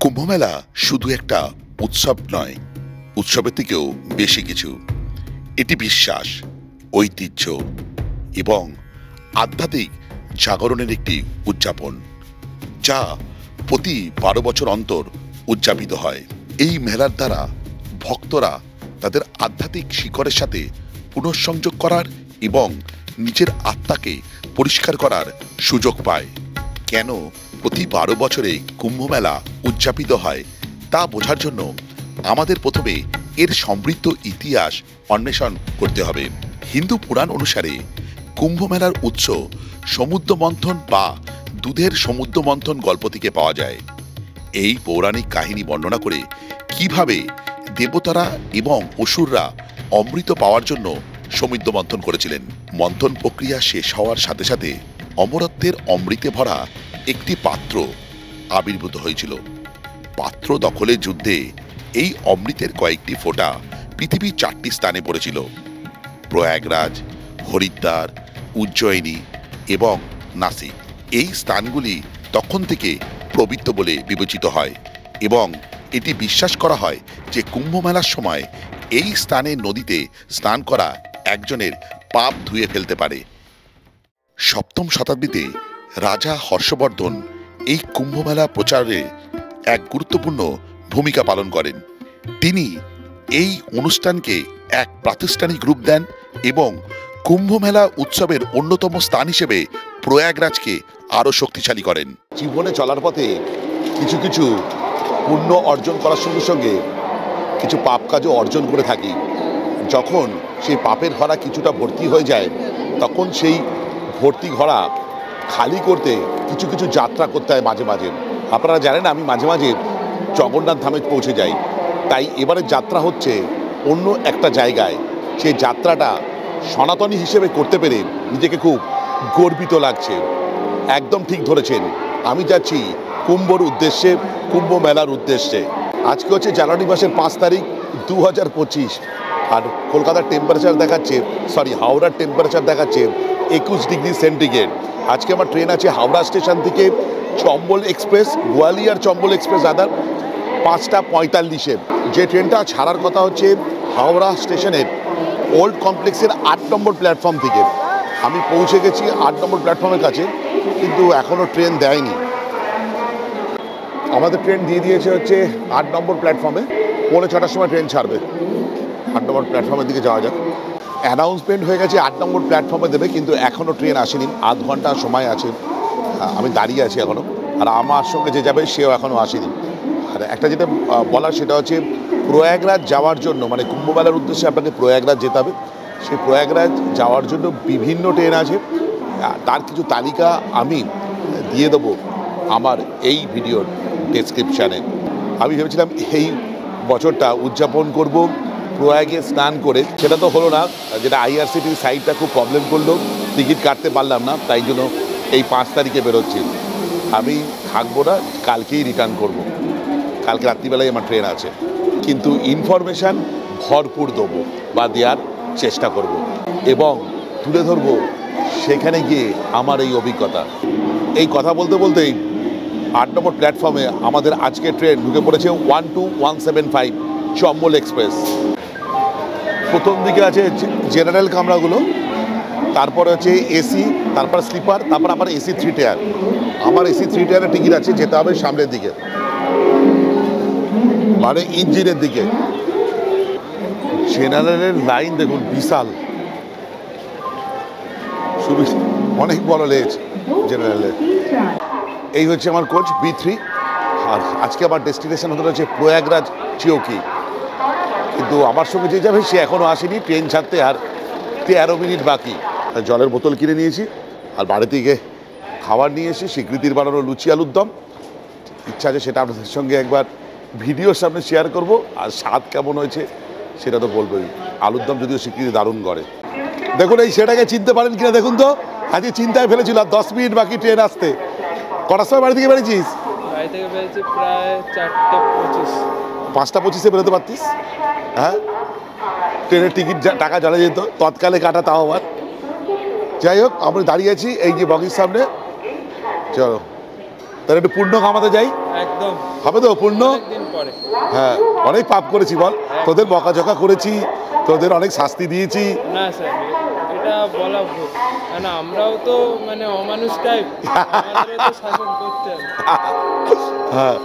কুম্ভমেলা শুধু একটা উৎসব নয়, উৎসবের থেকেও বেশি কিছু। এটি বিশ্বাস, ঐতিহ্য এবং আধ্যাত্মিক জাগরণের একটি উদযাপন, যা প্রতি 12 বছর অন্তর উদযাপিত হয়। এই মেলার দ্বারা ভক্তরা তাদের আধ্যাত্মিক শিকড়ের সাথে পুনঃসংযোগ করার এবং নিজের আত্মাকে পরিষ্কার করার সুযোগ পায়। কেন প্রতি 12 বছরে কুম্ভমেলা উদযাপিত হয় তা বোঝার জন্য আমাদের প্রথমে এর সমৃদ্ধ ইতিহাস অন্বেষণ করতে হবে। হিন্দু পুরাণ অনুসারে কুম্ভমেলার উৎস সমুদ্র মন্থন বা দুধের সমুদ্র মন্থন গল্প থেকে পাওয়া যায়। এই পৌরাণিক কাহিনী বর্ণনা করে কিভাবে দেবতারা এবং অসুররা অমৃত পাওয়ার জন্য সমুদ্র মন্থন করেছিলেন। মন্থন প্রক্রিয়া শেষ হওয়ার সাথে সাথে অমরত্বের অমৃতে ভরা একটি পাত্র আবির্ভূত হয়েছিল। পাত্র দখলের যুদ্ধে এই অমৃতের কয়েকটি ফোঁটা পৃথিবীর 4টি স্থানে পড়েছিল: প্রয়াগরাজ, হরিদ্বার, উজ্জয়িনী এবং নাসিক। এই স্থানগুলি তখন থেকে পবিত্র বলে বিবেচিত হয় এবং এটি বিশ্বাস করা হয় যে কুম্ভমেলার সময় এই স্থানের নদীতে স্নান করা একজনের পাপ ধুয়ে ফেলতে পারে। 7ম শতাব্দীতে রাজা হর্ষবর্ধন এই কুম্ভমেলা প্রচারে এক গুরুত্বপূর্ণ ভূমিকা পালন করেন। তিনি এই অনুষ্ঠানকে এক প্রাতিষ্ঠানিক রূপ দেন এবং কুম্ভমেলা উৎসবের অন্যতম স্থান হিসেবে প্রয়াগরাজকে আরও শক্তিশালী করেন। জীবনে চলার পথে কিছু কিছু পুণ্য অর্জন করার সঙ্গে সঙ্গে কিছু পাপ কাজও অর্জন করে থাকি। যখন সেই পাপের ঘড়া কিছুটা ভর্তি হয়ে যায়, তখন সেই ভর্তি ঘড়া খালি করতে কিছু কিছু যাত্রা করতে হয় মাঝে মাঝে। আপনারা জানেন আমি মাঝে মাঝে জগন্নাথ ধামে পৌঁছে যাই, তাই এবারের যাত্রা হচ্ছে অন্য একটা জায়গায়। সেই যাত্রাটা সনাতনী হিসেবে করতে পেরে নিজেকে খুব গর্বিত লাগছে। একদম ঠিক ধরেছেন, আমি যাচ্ছি কুম্ভর উদ্দেশ্যে, কুম্ভ মেলার উদ্দেশ্যে। আজকে হচ্ছে জানুয়ারি মাসের 5 তারিখ 2025, আর কলকাতার টেম্পারেচার দেখাচ্ছে, হাওড়ার টেম্পারেচার দেখাচ্ছে 21 ডিগ্রি সেন্টিগ্রেড। আজকে আমার ট্রেন আছে হাওড়া স্টেশন থেকে চম্বল এক্সপ্রেস, গোয়ালিয়র চম্বল এক্সপ্রেস আদার 5টা 45-এ। যে ট্রেনটা ছাড়ার কথা হচ্ছে হাওড়া স্টেশনের ওল্ড কমপ্লেক্সের 8 নম্বর প্ল্যাটফর্ম থেকে। আমি পৌঁছে গেছি 8 নম্বর প্ল্যাটফর্মের কাছে, কিন্তু এখনও ট্রেন দেয়নি। আমাদের ট্রেন দিয়ে দিয়েছে হচ্ছে 8 নম্বর প্ল্যাটফর্মে, 6:45 সময় ট্রেন ছাড়বে। 8 নম্বর প্ল্যাটফর্মের দিকে যাওয়া যাক। অ্যানাউন্সমেন্ট হয়ে গেছে 8 নম্বর প্ল্যাটফর্মে দেবে, কিন্তু এখনও ট্রেন আসেনি। আধ ঘন্টা সময় আছে, আমি দাঁড়িয়ে আছি এখনও। আর আমার সঙ্গে যে যাবে সেও এখনও আসেনি। আর একটা যেটা বলার সেটা হচ্ছে প্রয়াগরাজ যাওয়ার জন্য, মানে কুম্ভমেলার উদ্দেশ্যে আপনাকে প্রয়াগরাজ যেতে হবে। সেই প্রয়াগরাজ যাওয়ার জন্য বিভিন্ন ট্রেন আছে, তার কিছু তালিকা আমি দিয়ে দেবো আমার এই ভিডিওর ডেসক্রিপশানে। আমি ভেবেছিলাম এই বছরটা উদযাপন করব প্রয়াগে স্নান করে, সেটা তো হলো না। যেটা আইআরসিটির সাইটটা খুব প্রবলেম করলো, টিকিট কাটতে পারলাম না, তাই জন্য এই 5 তারিখে বেরোচ্ছি। আমি থাকবো না, কালকেই রিটার্ন করব। কালকে রাত্রিবেলায় আমার ট্রেন আছে, কিন্তু ইনফরমেশান ভরপুর দেবো বা দেওয়ার চেষ্টা করব এবং তুলে ধরবো সেখানে গিয়ে আমার এই অভিজ্ঞতা। এই কথা বলতে বলতেই 8 নম্বর প্ল্যাটফর্মে আমাদের আজকে ট্রেন ঢুকে পড়েছে 12175 চম্বল এক্সপ্রেস। প্রথম দিকে আছে জেনারেল কামরাগুলো, তারপরে হচ্ছে এসি, তারপর স্লিপার, তারপর আবার এসি 3 টায়ার। আমার এসি 3 টায়ারের টিকিট আছে, যেতে হবে সামনের দিকে, মানে ইঞ্জিনের দিকে। জেনারেলের লাইন দেখুন বিশাল, অনেক বড় লেজ জেনারেলের। এই হচ্ছে আমার কোচ B3, আর আজকে আমার ডেস্টিনেশন হতে হচ্ছে প্রয়াগরাজ চিওকি। কিন্তু আমার সঙ্গে যে যাবে সে এখনও আসেনি, ট্রেন ছাড়তে আর 13 মিনিট বাকি। জলের বোতল কিনে নিয়েছি, আর বাড়ি থেকে খাবার নিয়ে এসে স্বীকৃতির বানানো লুচি আলুর দম। ইচ্ছা আছে সেটা আপনাদের সঙ্গে একবার ভিডিওর সামনে শেয়ার করব, আর স্বাদ কেমন হয়েছে সেটা তো বলবোই। আলুর দম যদিও স্বীকৃতি দারুণ করে। দেখুন এই সেটাকে চিনতে পারেন কিনা দেখুন তো। আজকে চিন্তায় ফেলেছিল, আর 10 মিনিট বাকি ট্রেন আসতে। কটার সময় বাড়ি থেকে বেরিয়েছিস? বাড়ি থেকে বেরিয়েছি প্রায় 4:25। 5:25-এ বেরোতে পারতিস? হ্যাঁ, ট্রেনের টিকিট টাকা জ্বালা যেত, তৎকালে কাটা, তাও আবার। যাই হোক, আমরা দাঁড়িয়ে আছি এই যে বগির সামনে। চলো তাহলে একটু পুণ্য কামাতে যাই, একদম হবে তো পুণ্য? দিন পরে হ্যাঁ, অনেক পাপ করেছি বল, তোদের বকাঝকা করেছি, তোদের অনেক শাস্তি দিয়েছি। না স্যার, এটা বলা ভুল, কারণ আমরাও তো মানে অমানুষ টাইপ, আমাদেরও তো শাসন করতে হবে। হ্যাঁ,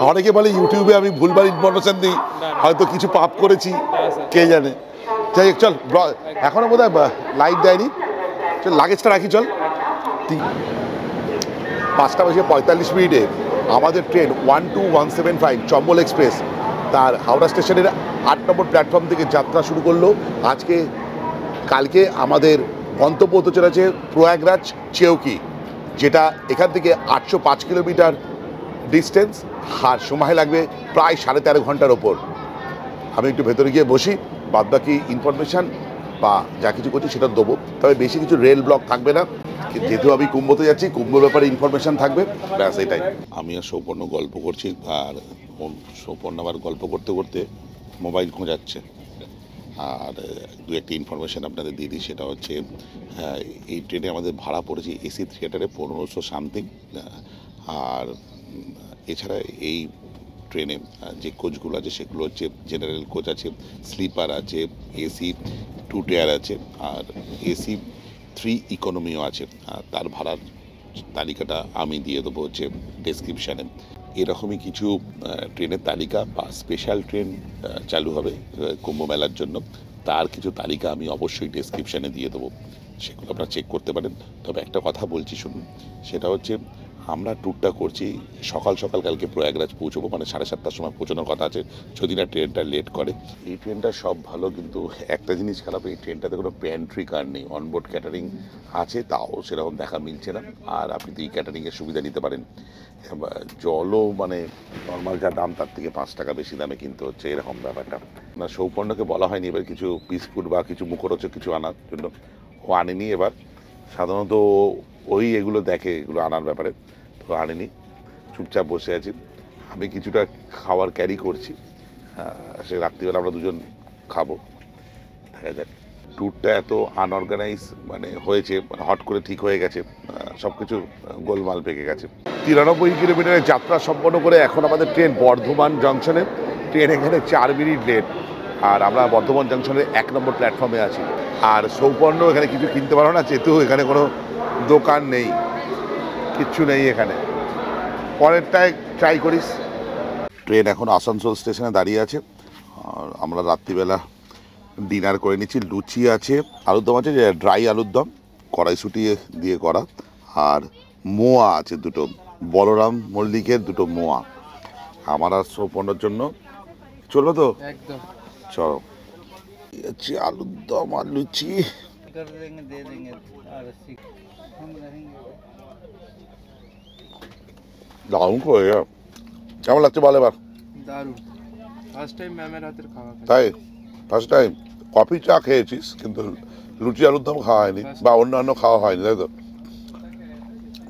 অনেকে বলে ইউটিউবে আমি ভুলভাল ইনফরমেশন দিই, হয়তো কিছু পাপ করেছি, কে জানে। যাই হোক, চল, এখনো বোধ হয় লাইট দেয়নি, চল লাগেজটা রাখি, চল। 5:45 আমাদের ট্রেন 12175 চম্বল এক্সপ্রেস তার হাওড়া স্টেশনের 8 নম্বর প্ল্যাটফর্ম থেকে যাত্রা শুরু করলো। কালকে আমাদের গন্তব্য হতে চলেছে প্রয়াগরাজ চেউকি, যেটা এখান থেকে 805 কিলোমিটার ডিস্টেন্স, আর সময় লাগবে প্রায় 13.5 ঘন্টার ওপর। আমি একটু ভেতরে গিয়ে বসি, বাদবাকি ইনফরমেশান বা যা কিছু করছি সেটা দেবো। তবে বেশি কিছু রেল ব্লক থাকবে না, যেহেতু আমি কুম্ভতে যাচ্ছি, কুম্ভর ব্যাপারে ইনফরমেশান থাকবে, ব্যাস এটাই। আমি আর সৌপর্ণ গল্প করছি, আর সৌপর্ণ আবার গল্প করতে করতে মোবাইল খোঁজাচ্ছে। আর দু একটা ইনফরমেশান আপনাদের দিয়ে দিই, সেটা হচ্ছে এই ট্রেনে আমাদের ভাড়া পড়েছে এসি থিয়েটারে 1500 সামথিং। আর এছাড়া এই ট্রেনে যে কোচগুলো আছে সেগুলো হচ্ছে জেনারেল কোচ আছে, স্লিপার আছে, এসি 2 টায়ার আছে, আর এসি 3 ইকোনমিও আছে। তার ভাড়ার তালিকাটা আমি দিয়ে দেবো হচ্ছে ডেসক্রিপশানে। এরকমই কিছু ট্রেনের তালিকা বা স্পেশাল ট্রেন চালু হবে কুম্ভ মেলার জন্য, তার কিছু তালিকা আমি অবশ্যই ডেসক্রিপশানে দিয়ে দেবো, সেগুলো আপনারা চেক করতে পারেন। তবে একটা কথা বলছি শুনুন, সেটা হচ্ছে আমরা ট্যুরটা করছি সকাল সকাল, কালকে প্রয়াগরাজ পৌঁছবো, মানে 7:30টার সময় পৌঁছানোর কথা আছে, যদি না ট্রেনটা লেট করে। এই ট্রেনটা সব ভালো, কিন্তু একটা জিনিস খারাপ, এই ট্রেনটাতে কোনো প্যান্ট্রি কার নেই। অনবোর্ড ক্যাটারিং আছে, তাও সেরকম দেখা মিলছে না। আর আপনি তো এই ক্যাটারিংয়ের সুবিধা নিতে পারেন, জলও মানে নর্মাল যা দাম তার থেকে 5 টাকা বেশি দামে কিনতে হচ্ছে, এরকম ব্যাপারটা। না, সৌপর্ণকে বলা হয়নি এবার কিছু বিস্কুট বা কিছু মুখরোচক কিছু আনার জন্য, ও আনেনি। এবার সাধারণত ওই এগুলো দেখে, এগুলো আনার ব্যাপারে, তো আনেনি, চুপচাপ বসে আছি। আমি কিছুটা খাবার ক্যারি করছি, সে রাত্রিবেলা আমরা দুজন খাবো, দেখা যাক। ট্যুরটা এত আনঅর্গানাইজ মানে হয়েছে, মানে হট করে ঠিক হয়ে গেছে, সব কিছু গোলমাল পেকে গেছে। 93 কিলোমিটারের যাত্রা সম্পন্ন করে এখন আমাদের ট্রেন বর্ধমান জংশনে। ট্রেন এখানে 4 মিনিট লেট, আর আমরা বর্ধমান জংশনের 1 নম্বর প্ল্যাটফর্মে আছি। আর সৌপর্ণ এখানে কিছু কিনতে পারো না, যেহেতু এখানে কোনো দোকান নেই, কিচ্ছু নেই এখানে। পরেরটায় ট্রাই করিস। ট্রেন এখন আসানসোল স্টেশনে দাঁড়িয়ে আছে, আর আমরা রাত্রিবেলা ডিনার করে নিচ্ছি। লুচি আছে, আলুর দম আছে, ড্রাই আলুর দম কড়াইশুঁটি দিয়ে করা, আর মোয়া আছে 2টো, বলরাম মল্লিকের 2টো মোয়া আমার আর সৌপর্ণর জন্য। চলবে তো? একদম, চলো। আলুর দম আর লুচি দারুণ করে। কেমন লাগছে বল এবার? দারুণ, ফার্স্ট টাইম ম্যামের হাতের খাওয়া। তাই ফার্স্ট টাইম? কফি চা খেয়েছিস, কিন্তু লুচি আলুর দম খাওয়া হয়নি, বা অন্যান্য খাওয়া হয়নি, তাই তো?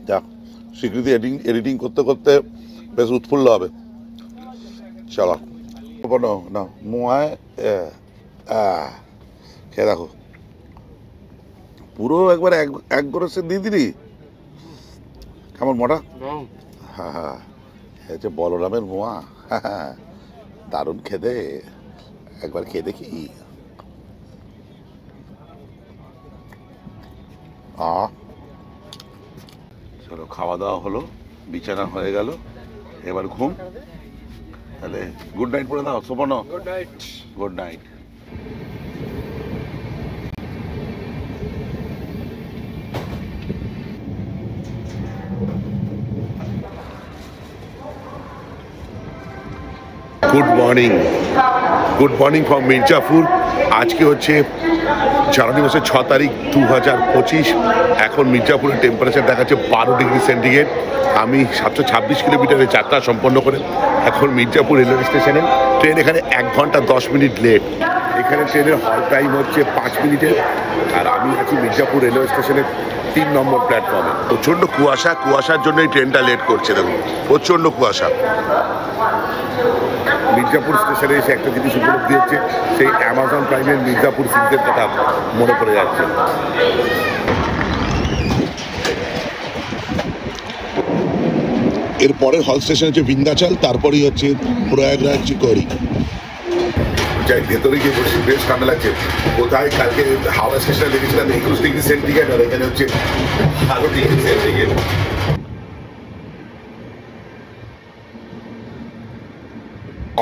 যাক, স্বীকৃতি এডিটিং করতে করতে বেশ উৎফুল্ল হবে। চলো না, মোয়ায় খেয়ে দেখো, পুরো একবার এক গরসে দিয়ে দিলি। কেমন মোটা? হ্যাঁ হ্যাঁ, হচ্ছে বলরামের মোয়া, দারুণ খেতে, একবার খেয়ে দেখি। চলো, খাওয়া দাওয়া হলো, বিছানা হয়ে গেল, এবার ঘুম। তাহলে গুড নাইট বলে দাও Soparna. Good night. Good night. Good morning, good morning from Mirzapur. আজকে হচ্ছে জানুয়ারি মাসের 6 তারিখ 2025। এখন মির্জাপুরের টেম্পারেচার দেখাচ্ছে 12 ডিগ্রি সেন্টিগ্রেড। আমি 726 কিলোমিটারের যাত্রা সম্পন্ন করে এখন মির্জাপুর রেলওয়ে স্টেশনে। ট্রেন এখানে 1 ঘন্টা 10 মিনিট লেট। এখানে ট্রেনের হল টাইম হচ্ছে 5 মিনিটের। আর আমি আছি মির্জাপুর রেলওয়ে স্টেশনের 3 নম্বর প্ল্যাটফর্মে। প্রচণ্ড কুয়াশা, কুয়াশার জন্যই ট্রেনটা লেট করছে। দেখুন, প্রচণ্ড কুয়াশা। মির্জাপুর স্টেশনে এসে একটা জিনিস উপলব্ধি হচ্ছে, সেই অ্যামাজন প্রাইমের মির্জাপুর সিরিজের কথা মনে পড়ে যাচ্ছে। এর পরের হল স্টেশন হচ্ছে বিন্ধ্যাচল, তারপরেই হচ্ছে প্রয়াগরাজ চিকোরি। যাই ভেতরে গিয়ে বসে বেশ ঠান্ডা লাগছে। কোথায় কালকে হাওড়া স্টেশনে দেখেছিলাম 21°C, আর এখানে হচ্ছে 12°C।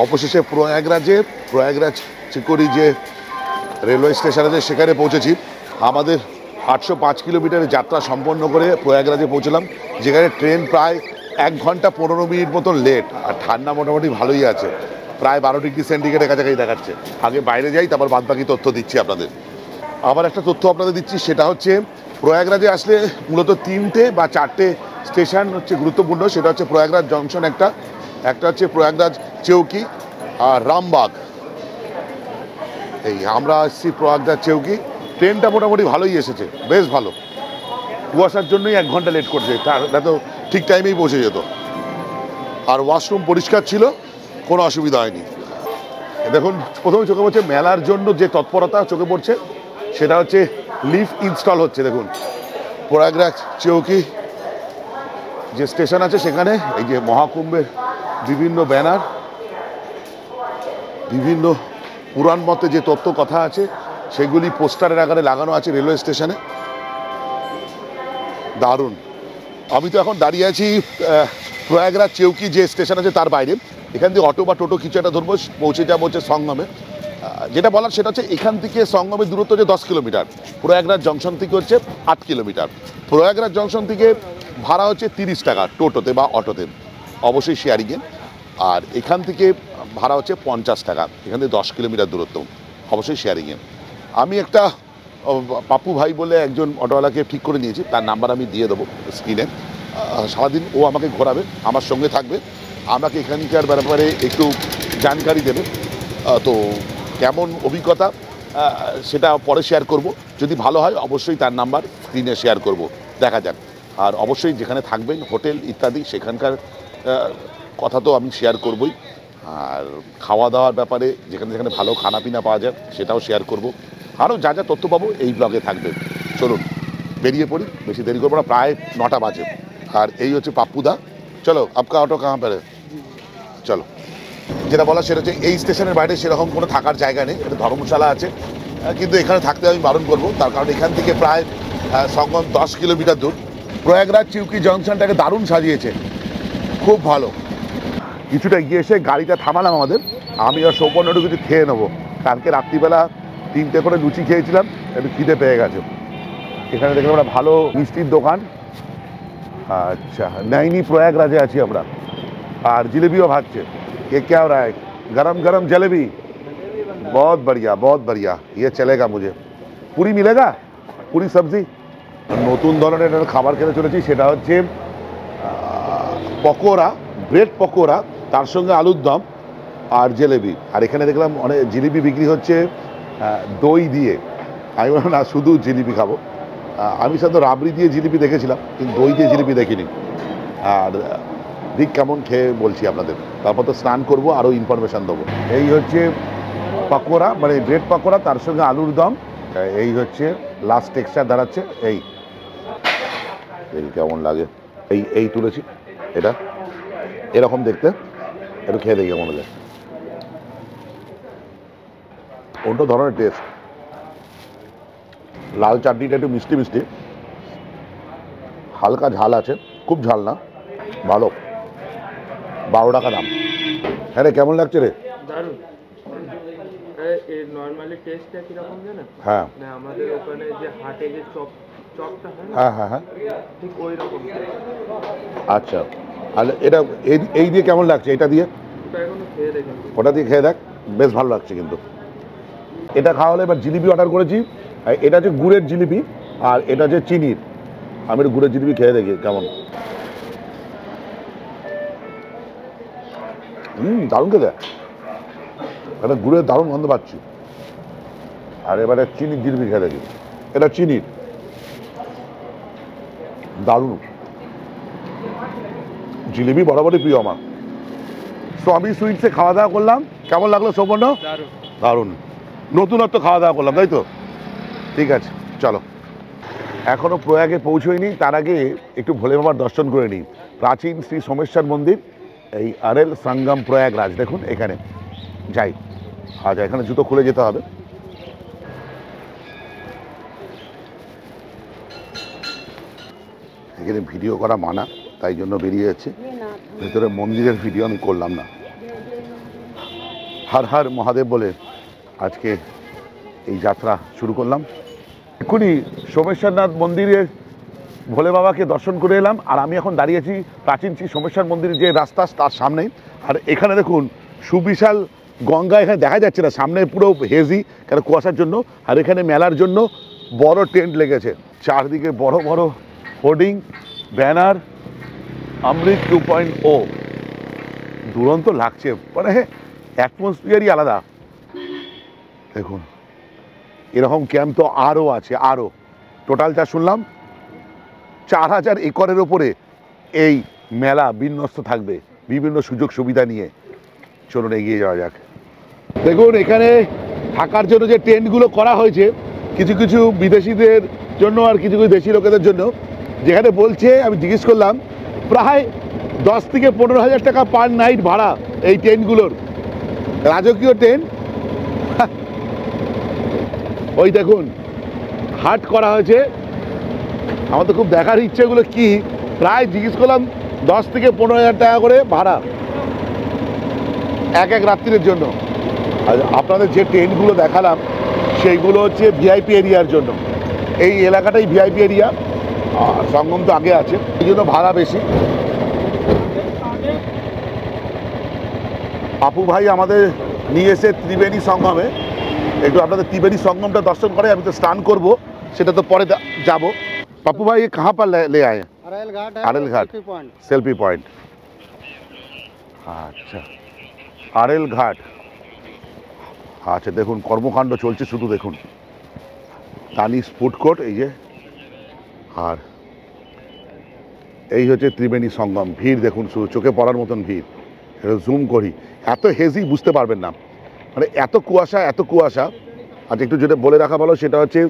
অবশেষে প্রয়াগরাজ চিকোরি যে রেলওয়ে স্টেশন আছে সেখানে পৌঁছেছি। আমাদের 805 কিলোমিটারের যাত্রা সম্পন্ন করে প্রয়াগরাজে পৌঁছলাম, যেখানে ট্রেন প্রায় 1 ঘন্টা 15 মিনিট মতন লেট। আর ঠান্ডা মোটামুটি ভালোই আছে, প্রায় 12°C কাছাকাছি দেখাচ্ছে। আগে বাইরে যাই, তারপর বাদবাকি তথ্য দিচ্ছি আপনাদের। আবার একটা তথ্য আপনাদের দিচ্ছি, সেটা হচ্ছে প্রয়াগরাজে আসলে মূলত 3টে বা 4টে স্টেশন হচ্ছে গুরুত্বপূর্ণ। সেটা হচ্ছে প্রয়াগরাজ জংশন, একটা হচ্ছে প্রয়াগরাজ চেউকি আর রামবাগ। এই আমরা আসছি প্রয়াগরাজ চেউকি। ট্রেনটা মোটামুটি ভালোই এসেছে, বেশ ভালো। কুয়াশার জন্যই 1 ঘন্টা লেট করছে, তার তো ঠিক টাইমেই পৌঁছে যেত। আর ওয়াশরুম পরিষ্কার ছিল, কোনো অসুবিধা হয়নি। দেখুন, প্রথমে চোখে পড়ছে মেলার জন্য যে তৎপরতা চোখে পড়ছে, সেটা হচ্ছে লিফট ইনস্টল হচ্ছে। দেখুন, প্রয়াগরাজ চেউকি যে স্টেশন আছে সেখানে এই যে মহাকুম্ভের বিভিন্ন ব্যানার, বিভিন্ন পুরাণ মতে যে তত্ত্ব কথা আছে সেগুলি পোস্টারের আকারে লাগানো আছে রেলওয়ে স্টেশনে। দারুণ। আমি তো এখন দাঁড়িয়ে আছি প্রয়াগরাজ চেউকি যে স্টেশন আছে তার বাইরে। এখান থেকে অটো বা টোটো কিছু একটা ধরবো, পৌঁছে যাবো হচ্ছে সঙ্গমে। যেটা বলার সেটা হচ্ছে এখান থেকে সঙ্গমের দূরত্ব হচ্ছে 10 কিলোমিটার, প্রয়াগরাজ জংশন থেকে হচ্ছে 8 কিলোমিটার। প্রয়াগরাজ জংশন থেকে ভাড়া হচ্ছে 30 টাকা টোটোতে বা অটোতে, অবশ্যই শেয়ারিংয়ে। আর এখান থেকে ভাড়া হচ্ছে 50 টাকা, এখান থেকে 10 কিলোমিটার দূরত্ব, অবশ্যই শেয়ারিংয়ে। আমি একটা পাপ্পু ভাই বলে একজন অটোওয়ালাকে ঠিক করে নিয়েছি, তার নাম্বার আমি দিয়ে দেবো স্ক্রিনে। সারাদিন ও আমাকে ঘোরাবে, আমার সঙ্গে থাকবে, আমাকে এখানকার ব্যাপারে একটু জানকারি দেবে। তো কেমন অভিজ্ঞতা সেটা পরে শেয়ার করব। যদি ভালো হয় অবশ্যই তার নাম্বার স্ক্রিনে শেয়ার করব, দেখা যাক। আর অবশ্যই যেখানে থাকবেন হোটেল ইত্যাদি সেখানকার কথা তো আমি শেয়ার করবই। আর খাওয়া দাওয়ার ব্যাপারে যেখানে যেখানে ভালো খানাপিনা পাওয়া যায় সেটাও শেয়ার করব। আরও যা যা তথ্য পাবো এই ব্লগে থাকবে। চলুন বেরিয়ে পড়ি, বেশি দেরি করবো না, প্রায় 9টা বাজে। আর এই হচ্ছে পাপ্পুদা। চলো, আপকা অটো কাহা পেরে, চলো। যেটা বলা সেটা হচ্ছে এই স্টেশনের বাইরে সেরকম কোনো থাকার জায়গা নেই, একটা ধর্মশালা আছে, কিন্তু এখানে থাকতে আমি বারণ করবো। তার কারণ এখান থেকে প্রায় সঙ্গম 10 কিলোমিটার দূর। প্রয়াগরাজ চিউকি জংশনটাকে দারুণ সাজিয়েছে, খুব ভালো। কিছুটা গিয়ে এসে গাড়িটা থামালাম আমাদের, আমি আর সৌপর্ণ একটু কিছু খেয়ে নেবো। কালকে রাত্রিবেলা 3টে করে লুচি খেয়েছিলাম, একটু খিদে পেয়ে গেছে। এখানে দেখলাম একটা ভালো মিষ্টির দোকান। আচ্ছা, নাইনি প্রয়াগরাজে আছি আমরা। আর জিলেবিও ভাজছে। ये क्या हो रहा है? गरम गरम जलेबी, बहुत बढ़िया, ये चलेगा मुझे। पूरी मिलेगा, पूरी सब्जी। নতুন ধরনের একটা খাবার খেতে চলেছি, সেটা হচ্ছে পকোড়া, ব্রেড পকোড়া, তার সঙ্গে আলুর দম আর জিলেবি। আর এখানে দেখলাম অনেক জিলিপি বিক্রি হচ্ছে দই দিয়ে। আমি বললাম না, শুধু জিলিপি খাবো। আমি সাথে রাবড়ি দিয়ে জিলিপি দেখেছিলাম, কিন্তু দই দিয়ে জিলিপি দেখিনি। আর দিক কেমন খেয়ে বলছি আপনাদের, তারপর তো স্নান করবো, আরও ইনফরমেশান দেবো। এই হচ্ছে পকোড়া, মানে ব্রেড পকোড়া, তার সঙ্গে আলুর দম। এই হচ্ছে লাস্ট টেক্সচার দাঁড়াচ্ছে। এই কেমন লাগে, এই তুলেছি, এটা এরকম দেখতে, একটু খেয়ে দেখি কেমন লাগে। অন্য ধরনের টেস্ট। লাল চাটনিটা একটু মিষ্টি মিষ্টি, হালকা ঝাল আছে, খুব ঝাল না, ভালো। 12 টাকা দাম। হ্যাঁ রে, কেমন লাগছে রে? দারুণ। নর্মালি টেস্টটা কিরকম জানেন? হ্যাঁ, আমাদের ওখানে যে হাটে যে চপটা হয় না, হ্যাঁ, ঠিক ওই রকম। আচ্ছা। আর এটা এই দিয়ে কেমন লাগছে? এটা দিয়ে ওটা এখনো খেয়ে দেখেন, ওটা দিয়ে খেয়ে দেখ, বেশ ভালো লাগছে কিন্তু। এটা খাওয়া হলে এবার জিলিপি অর্ডার করেছি। এটা হচ্ছে গুড়ের জিলিপি, আর এটা হচ্ছে চিনির। আমি একটু গুড়ের জিলিপি খেয়ে দেখি কেমন। দারুণ খেতে, একটা গুড়ের দারুণ গন্ধ পাচ্ছি। আর এবারে চিনির জিলিপি খেয়ে দেখি, এটা চিনির, দারুণ। জিলিপি বরাবরই প্রিয় আমার। তো আমি সুইটসে খাওয়া দাওয়া করলাম, কেমন লাগলো সৌপর্ণ? দারুণ। নতুনত্ব খাওয়া দাওয়া করলাম, তাই তো? ঠিক আছে, চলো। এখনও প্রয়াগে পৌঁছইনি, তার আগে একটু ভোলে বাবার দর্শন করে নিই। প্রাচীন শ্রী সোমেশ্বর মন্দির, এই আরেল সঙ্গম প্রয়াগরাজ। দেখুন এখানে যাই, আচ্ছা এখানে জুতো খুলে যেতে হবে। এখানে ভিডিও করা মানা, তাই জন্য বেরিয়ে যাচ্ছে। ভেতরে মন্দিরের ভিডিও আমি করলাম না। হর হর মহাদেব বলে আজকে এই যাত্রা শুরু করলাম। এক্ষুনি সোমেশ্বরনাথ মন্দিরে ভোলে বাবাকে দর্শন করে এলাম, আর আমি এখন দাঁড়িয়েছি প্রাচীন শ্রী সোমেশ্বর মন্দিরের যে রাস্তা তার সামনেই। আর এখানে দেখুন সুবিশাল গঙ্গা এখানে দেখা যাচ্ছে না, সামনে পুরো হেজি কেন কুয়াশার জন্য। আর এখানে মেলার জন্য বড় টেন্ট লেগেছে, চারদিকে বড় বড় হোর্ডিং, ব্যানার, অমৃত 2.0। দুরন্ত লাগছে, মানে অ্যাটমসফিয়ারই আলাদা। দেখুন এরকম ক্যাম্প তো আরও আছে, আরও টোটাল যা শুনলাম 4000 একরের ওপরে এই মেলা বিন্যস্ত থাকবে বিভিন্ন সুযোগ সুবিধা নিয়ে। চলুন এগিয়ে যাওয়া যাক। দেখুন এখানে থাকার জন্য যে টেন্টগুলো করা হয়েছে, কিছু কিছু বিদেশিদের জন্য আর কিছু কিছু দেশি লোকেদের জন্য, যেখানে বলছে, আমি জিজ্ঞেস করলাম, প্রায় 10 থেকে 15,000 টাকা পার নাইট ভাড়া এই টেন্টগুলোর। রাজকীয় টেন্ট। ওই দেখুন হাট করা হয়েছে। আমার তো খুব দেখার ইচ্ছেগুলো কি, প্রায় জিজ্ঞেস করলাম 10 থেকে 15,000 টাকা করে ভাড়া এক এক রাত্রির জন্য। আর আপনাদের যে টেন্টগুলো দেখালাম সেইগুলো হচ্ছে ভিআইপি এরিয়ার জন্য। এই এলাকাটাই ভিআইপি এরিয়া, আর সঙ্গম তো আগে আছে, এই জন্য ভাড়া বেশি। পাপু ভাই আমাদের নিয়ে এসে ত্রিবেণী সঙ্গমে, একটু আপনাদের ত্রিবেণী সঙ্গমটা দর্শন করে আমি তো স্নান করব, সেটা তো পরে যাব। পাপু ভাই ये कहाँ पर ले आए? अरेल घाट है, अरेल घाट सेल्फी पॉइंट। আচ্ছা আরেল ঘাট। আচ্ছা দেখুন কর্মকাণ্ড চলছে শুধু, দেখুন তানিস ফুড কোর্ট এই যে, আর এই হচ্ছে ত্রিবেণী সঙ্গম। ভিড় দেখুন শুধু, চোখে পড়ার মতন ভিড়। এটা জুম করি, এত হেজি বুঝতে পারবেন না, মানে এত কুয়াশা এত কুয়াশা। আর একটু যেটা বলে রাখা ভালো সেটা হচ্ছে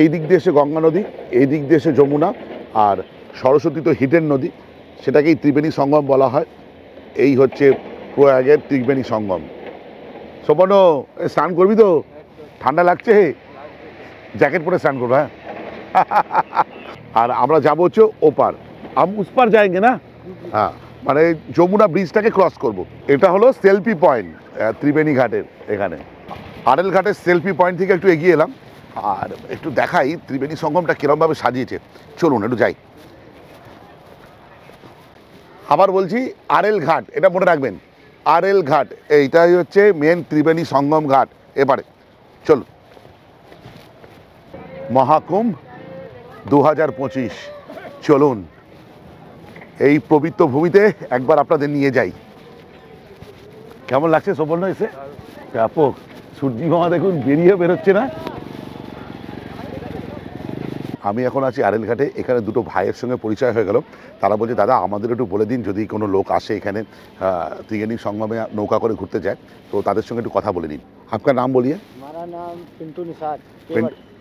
এই দিক দিয়ে এসে গঙ্গা নদী, এই দিক দিয়ে এসে যমুনা, আর সরস্বতী তো হিডেন নদী, সেটাকেই ত্রিবেণী সঙ্গম বলা হয়। এই হচ্ছে প্রয়াগের ত্রিবেণী সঙ্গম। সোপন স্নান করবি তো? ঠান্ডা লাগছে, জ্যাকেট পরে স্নান করবো। হ্যাঁ আর আমরা যাবো হচ্ছে ওপার, हम उस पर जाएंगे ना। হ্যাঁ মানে যমুনা ব্রিজটাকে ক্রস করব। এটা হলো সেলফি পয়েন্ট ত্রিবেণী ঘাটের। এখানে আরেল ঘাটের সেলফি পয়েন্ট থেকে একটু এগিয়ে এলাম, আর একটু দেখাই ত্রিবেণী সঙ্গমটা কিরমভাবে সাজিয়েছে। চলুন একটু যাই। আবার বলছি আরেল ঘাট, এটা মনে রাখবেন, আরেল ঘাট এইটাই হচ্ছে মেন ত্রিবেণী সঙ্গম ঘাট। এবারে চলুন। মহাকুম্ভ 2025, চলুন এই পবিত্র ভূমিতে একবার আপনাদের নিয়ে যাই। কেমন লাগছে সোপর্ণ এসে? ব্যাপক। সূর্যি মামা দেখুন বেরিয়ে বেরোচ্ছে না। আমি এখন আছি আরেল ঘাটে। এখানে দুটো ভাইয়ের সঙ্গে পরিচয় হয়ে গেল। তারা বলছে দাদা আমাদের একটু বলে দিন, যদি কোনো লোক আসে এখানে ত্রিবেণী সঙ্গমে নৌকা করে ঘুরতে যায়, তো তাদের সঙ্গে একটু কথা বলে নিন। আপনার নাম বলিए। हमारा नाम पिंटू निषाद।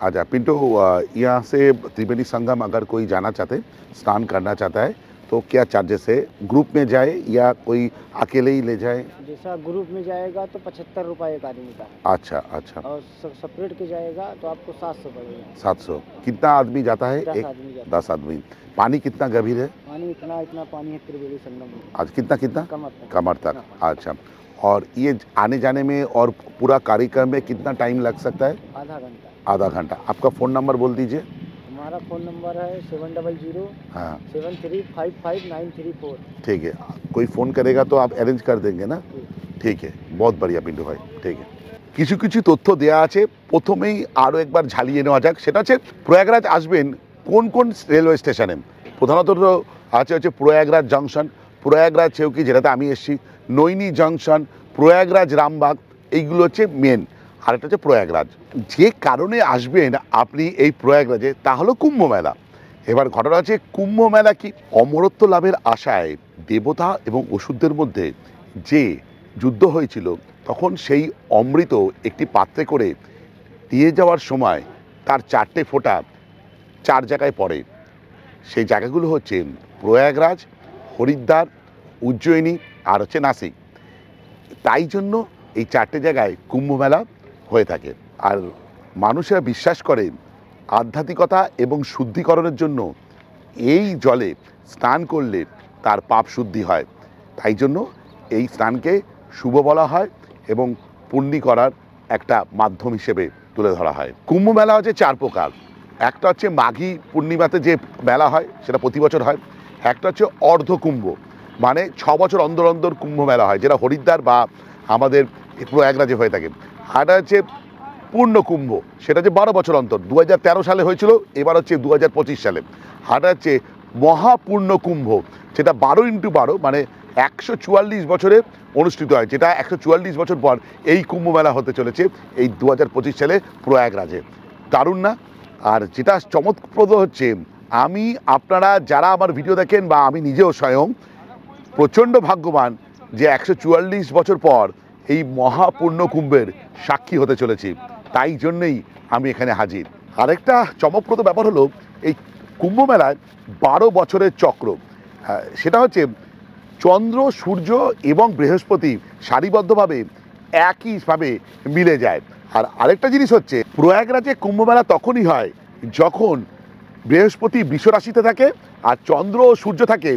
अच्छा पिंटू, यहाँ से त्रिवेणी संगम अगर कोई जाना चाहते, स्नान करना चाहता है, तो क्या चार्जेस है? ग्रुप में जाए या कोई अकेले ही ले जाए? जैसा ग्रुप में जाएगा तो 75 रुपये एक आदमी का। अच्छा अच्छा। और सेपरेट के जाएगा तो आपको 700 पड़ेगा। 700। कितना आदमी जाता है? 10 आदमी जाता है। 10 आदमी। पानी कितना गंभीर है? पानी इतना पानी है त्रिवेणी संगम में। आज कितना कितना? कमर तक। हाँ। अच्छा, और ये आने जाने में और पूरा कार्यक्रम में कितना टाइम लग सकता है? आधा घंटा। आधा घंटा। आपका फ़ोन नंबर बोल दीजिए। हमारा फ़ोन नंबर है 700 हाँ 7355 ठीक है। कोई फ़ोन करेगा तो आप अरेंज कर देंगे ना? ঠিক আছে, বহুত বড়িয়া পিন্টু ভাই। ঠিক আছে, কিছু কিছু তথ্য দেওয়া আছে। প্রথমেই আরও একবার ঝালিয়ে নেওয়া যাক, সেটা হচ্ছে প্রয়াগরাজ আসবেন কোন কোন রেলওয়ে স্টেশনে। প্রধানত আছে হচ্ছে প্রয়াগরাজ জংশন, প্রয়াগরাজ চেউকি যেটাতে আমি এসেছি, নৈনি জংশন, প্রয়াগরাজ রামবাগ, এইগুলো হচ্ছে মেন। আর একটা হচ্ছে প্রয়াগরাজ। যে কারণে আসবেন আপনি এই প্রয়াগরাজে তা হলো কুম্ভ মেলা। এবার ঘটনা হচ্ছে কুম্ভ মেলা কি, অমরত্ব লাভের আশায় দেবতা এবং অসুরদের মধ্যে যে যুদ্ধ হয়েছিল, তখন সেই অমৃত একটি পাত্রে করে নিয়ে যাওয়ার সময় তার 4টে ফোঁটা 4 জায়গায় পড়ে। সেই জায়গাগুলো হচ্ছে প্রয়াগরাজ, হরিদ্বার, উজ্জয়িনী আর হচ্ছে নাসিক। তাই জন্য এই 4টে জায়গায় কুম্ভ মেলা হয়ে থাকে। আর মানুষেরা বিশ্বাস করে আধ্যাত্মিকতা এবং শুদ্ধিকরণের জন্য এই জলে স্নান করলে তার পাপ শুদ্ধি হয়। তাই জন্য এই স্নানকে শুভ বলা হয় এবং পুণ্যি করার একটা মাধ্যম হিসেবে তুলে ধরা হয়। কুম্ভ মেলা হচ্ছে 4 প্রকার। একটা হচ্ছে মাঘী পূর্ণিমাতে যে মেলা হয় সেটা প্রতি বছর হয়। একটা হচ্ছে অর্ধ কুম্ভ, মানে 6 বছর অন্তর অন্তর কুম্ভ মেলা হয়, যেটা হরিদ্বার বা আমাদের প্রয়াগরাজে হয়ে থাকে। আর হচ্ছে পূর্ণ কুম্ভ, সেটা হচ্ছে 12 বছর অন্তর, 2013 সালে হয়েছিল, এবার হচ্ছে 2025 সালে। আর হচ্ছে মহাপূর্ণ কুম্ভ, যেটা 12x12 মানে 144 বছরে অনুষ্ঠিত হয়, যেটা 144 বছর পর এই কুম্ভ মেলা হতে চলেছে এই 2025 সালে প্রয়াগরাজে। দারুণ না? আর যেটা চমকপ্রদ হচ্ছে, আমি আপনারা যারা আমার ভিডিও দেখেন বা আমি নিজেও স্বয়ং প্রচণ্ড ভাগ্যবান যে 144 বছর পর এই মহাপূর্ণ কুম্ভের সাক্ষী হতে চলেছি। তাই জন্যেই আমি এখানে হাজির। আরেকটা চমকপ্রদ ব্যাপার হলো, এই কুম্ভ মেলায় 12 বছরের চক্র, সেটা হচ্ছে চন্দ্র, সূর্য এবং বৃহস্পতি সারিবদ্ধভাবে একইভাবে মিলে যায়। আর আরেকটা জিনিস হচ্ছে, প্রয়াগরাজে কুম্ভ মেলা তখনই হয় যখন বৃহস্পতি বৃষ রাশিতে থাকে আর চন্দ্র ও সূর্য থাকে